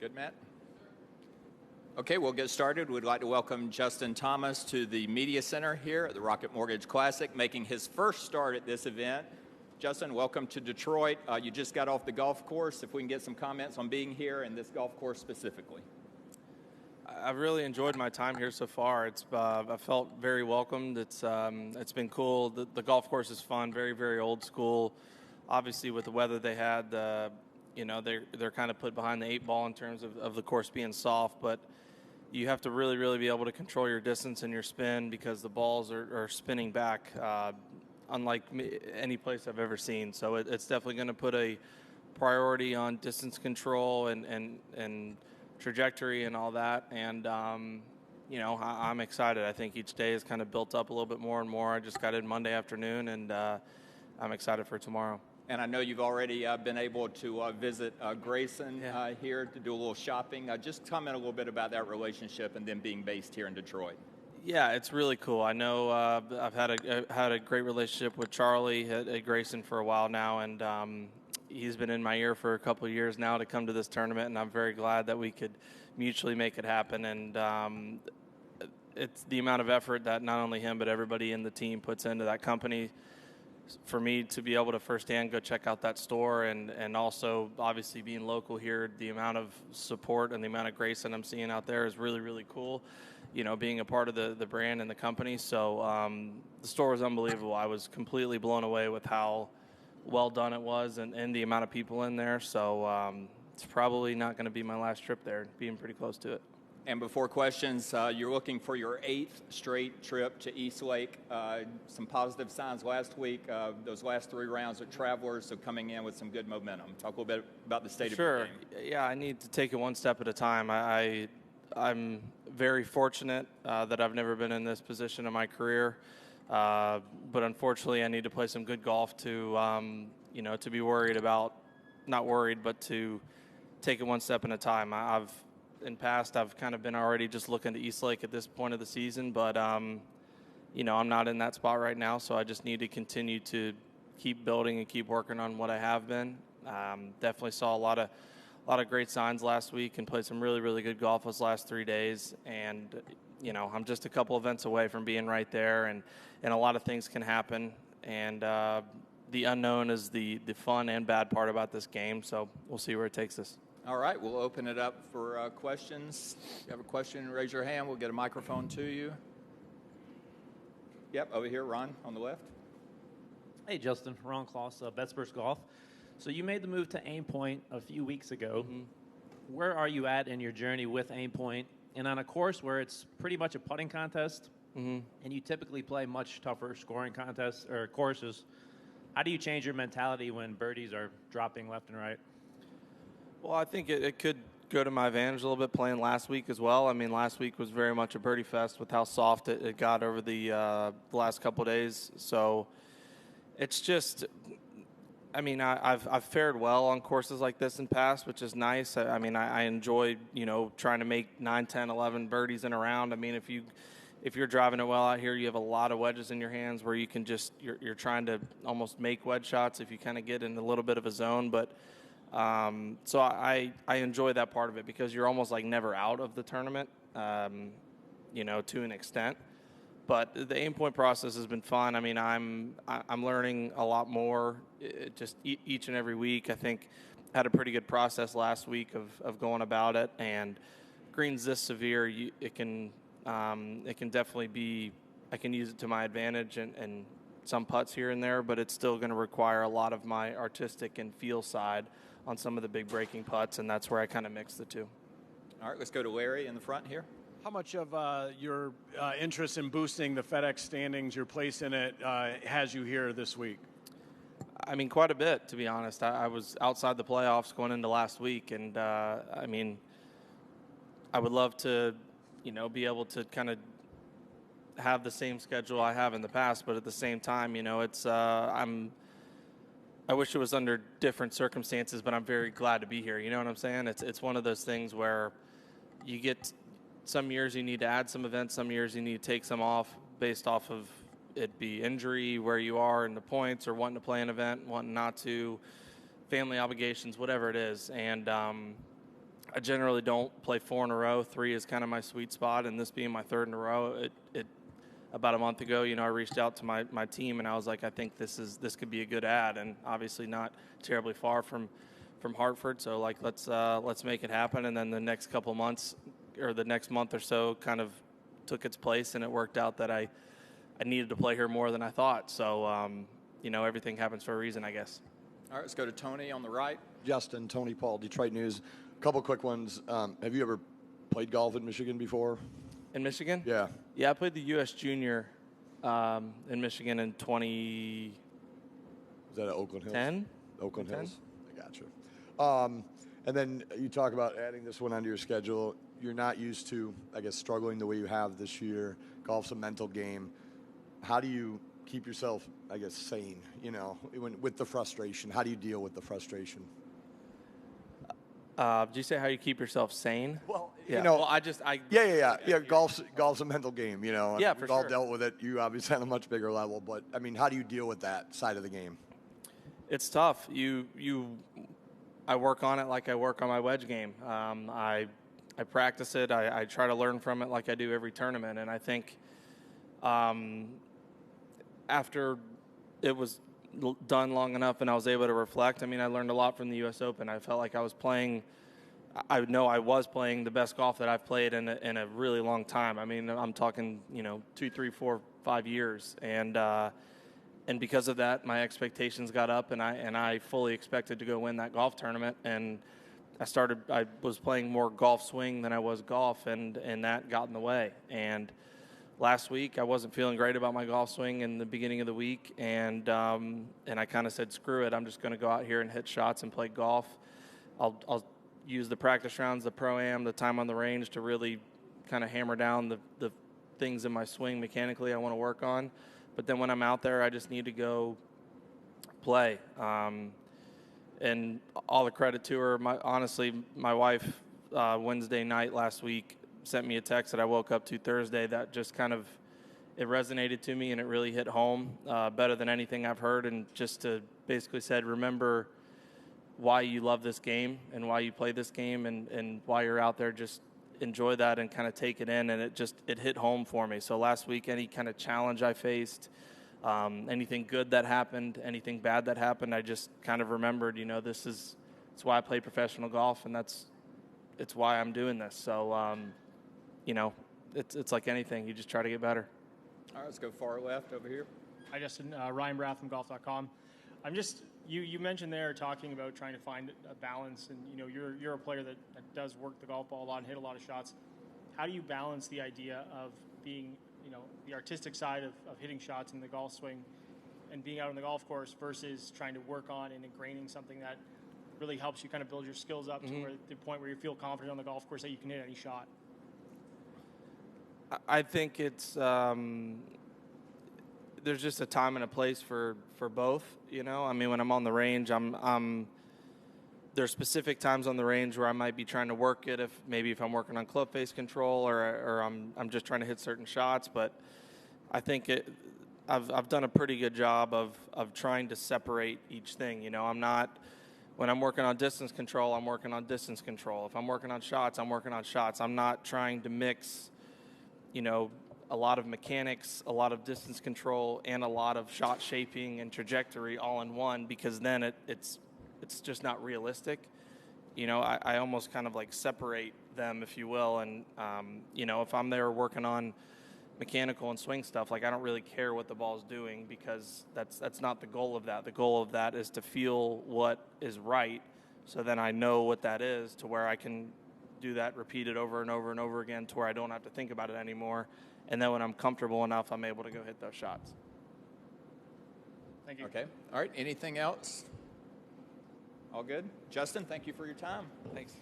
Good, Matt? Okay, we'll get started. We'd like to welcome Justin Thomas to the Media Center here at the Rocket Mortgage Classic, making his first start at this event. Justin, welcome to Detroit. You just got off the golf course. If we can get some comments on being here and this golf course specifically. I've really enjoyed my time here so far. I felt very welcomed. It's been cool. The golf course is fun, very, very old school. Obviously, with the weather they had, they're kind of put behind the 8 ball in terms of the course being soft, but you have to really, really be able to control your distance and your spin because the balls are spinning back, unlike any place I've ever seen. So it's definitely going to put a priority on distance control and trajectory and all that. And, I'm excited. I think each day has kind of built up a little bit more and more. I just got in Monday afternoon, and I'm excited for tomorrow. And I know you've already been able to visit Grayson here to do a little shopping. Just comment a little bit about that relationship and then being based here in Detroit. Yeah, it's really cool. I know I've had a great relationship with Charlie at Grayson for a while now, and he's been in my ear for a couple of years now to come to this tournament, and I'm very glad that we could mutually make it happen. And it's the amount of effort that not only him but everybody in the team puts into that company. For me to be able to firsthand go check out that store and also obviously being local here, the amount of support and the amount of grace that I'm seeing out there is really, really cool, being a part of the brand and the company. So the store was unbelievable. I was completely blown away with how well done it was and the amount of people in there. So it's probably not going to be my last trip there, being pretty close to it. And before questions, you're looking for your 8th straight trip to East Lake. Some positive signs last week, those last 3 rounds at Travelers, so coming in with some good momentum. Talk a little bit about the state of your game. Sure. Yeah, I need to take it one step at a time. I'm very fortunate that I've never been in this position in my career. But unfortunately, I need to play some good golf to be worried about, not worried, but to take it one step at a time. In past, I've kind of been already just looking to East Lake at this point of the season, but I'm not in that spot right now, so I just need to continue to keep building and keep working on what I have been. Definitely saw a lot of great signs last week and played some really, really good golf those last 3 days, and I'm just a couple events away from being right there, and a lot of things can happen, and the unknown is the fun and bad part about this game, so we'll see where it takes us. All right, we'll open it up for questions. If you have a question, raise your hand. We'll get a microphone to you. Yep, over here, Ron, on the left. Hey, Justin. Ron Kloss, Bettsburg Golf. So you made the move to AimPoint a few weeks ago. Mm-hmm. Where are you at in your journey with AimPoint? And on a course where it's pretty much a putting contest, mm-hmm. and you typically play much tougher scoring contests or courses, how do you change your mentality when birdies are dropping left and right? Well, I think it could go to my advantage a little bit playing last week as well. I mean, last week was very much a birdie fest with how soft it got over the last couple of days. So it's just, I've fared well on courses like this in the past, which is nice. I enjoy, trying to make 9, 10, 11 birdies in a round. I mean, if you're driving it well out here, you have a lot of wedges in your hands where you can just, you're trying to almost make wedge shots if you kind of get in a little bit of a zone. But so I enjoy that part of it because you're almost like never out of the tournament, to an extent. But the AimPoint process has been fun. I mean, I'm learning a lot more just each and every week. I think I had a pretty good process last week of going about it. And greens this severe, it can definitely be. I can use it to my advantage and some putts here and there, but it's still going to require a lot of my artistic and feel side on some of the big breaking putts, and that's where I kind of mix the two. All right, let's go to Larry in the front here. How much of your interest in boosting the FedEx Standings, your place in it, has you here this week? I mean, quite a bit, to be honest. I was outside the playoffs going into last week, and, I would love to, be able to kind of have the same schedule I have in the past, but at the same time, it's I wish it was under different circumstances, but I'm very glad to be here. You know what I'm saying? It's one of those things where you get some years you need to add some events, some years you need to take some off based off of it be injury, where you are in the points, or wanting to play an event, wanting not to, family obligations, whatever it is. And I generally don't play 4 in a row. 3 is kind of my sweet spot, and this being my 3rd in a row, about a month ago, I reached out to my team, and I was like, I think this could be a good ad, and obviously not terribly far from Hartford. So like, let's make it happen. And then the next couple months, or the next month or so, kind of took its place, and it worked out that I needed to play here more than I thought. So everything happens for a reason, I guess. All right, let's go to Tony on the right. Justin, Tony Paul, Detroit News. A couple quick ones. Have you ever played golf in Michigan before? In Michigan? Yeah. Yeah, I played the U.S. Junior in Michigan in 2010. Was that at Oakland Hills? Oakland 10? Hills? I gotcha. And then you talk about adding this one onto your schedule. You're not used to, I guess, struggling the way you have this year. Golf's a mental game. How do you keep yourself, I guess, sane, with the frustration? How do you deal with the frustration? Did you say how you keep yourself sane? Well, yeah. Yeah. Golf's a mental game, Yeah, for We've all sure. dealt with it. You obviously on a much bigger level, but I mean, how do you deal with that side of the game? It's tough. I work on it like I work on my wedge game. I practice it. I try to learn from it like I do every tournament. And I think after it was done long enough and I was able to reflect, I learned a lot from the U.S. Open. I felt like I was playing the best golf that I've played in a really long time. I'm talking 2, 3, 4, 5 years. And because of that, my expectations got up, and I fully expected to go win that golf tournament. And I was playing more golf swing than I was golf, and that got in the way. And last week, I wasn't feeling great about my golf swing in the beginning of the week, and I kind of said, screw it, I'm just going to go out here and hit shots and play golf. I'll use the practice rounds, the Pro-Am, the time on the range to really kind of hammer down the things in my swing mechanically I want to work on. But then when I'm out there, I just need to go play. And all the credit to her. Honestly, my wife, Wednesday night last week, sent me a text that I woke up to Thursday that just kind of, it resonated to me and it really hit home better than anything I've heard. And just to basically said, remember why you love this game and why you play this game and why you're out there. Just enjoy that and kind of take it in, and it hit home for me. So last week, any kind of challenge I faced, anything good that happened, anything bad that happened, I just kind of remembered, it's why I play professional golf, and it's why I'm doing this. So, it's like anything, you just try to get better. All right, let's go far left over here. Hi, Justin. Ryan Brath from golf.com. You mentioned there talking about trying to find a balance, and you're a player that does work the golf ball a lot and hit a lot of shots. How do you balance the idea of being, the artistic side of hitting shots in the golf swing and being out on the golf course versus trying to work on and ingraining something that really helps you kind of build your skills up to the point where you feel confident on the golf course that you can hit any shot? I think it's there's just a time and a place for both. When I'm on the range, there's specific times on the range where I might be trying to work it. If I'm working on club face control or I'm just trying to hit certain shots. But I think I've done a pretty good job of trying to separate each thing. When I'm working on distance control, I'm working on distance control. If I'm working on shots, I'm working on shots. I'm not trying to mix, a lot of mechanics, a lot of distance control, and a lot of shot shaping and trajectory all in one, because then it's just not realistic. I almost kind of like separate them, if you will. And, if I'm there working on mechanical and swing stuff, like I don't really care what the ball's doing, because that's not the goal of that. The goal of that is to feel what is right, so then I know what that is, to where I can do that repeated over and over and over again, to where I don't have to think about it anymore. And then when I'm comfortable enough, I'm able to go hit those shots. Thank you. Okay. All right. Anything else? All good? Justin, thank you for your time. Thanks.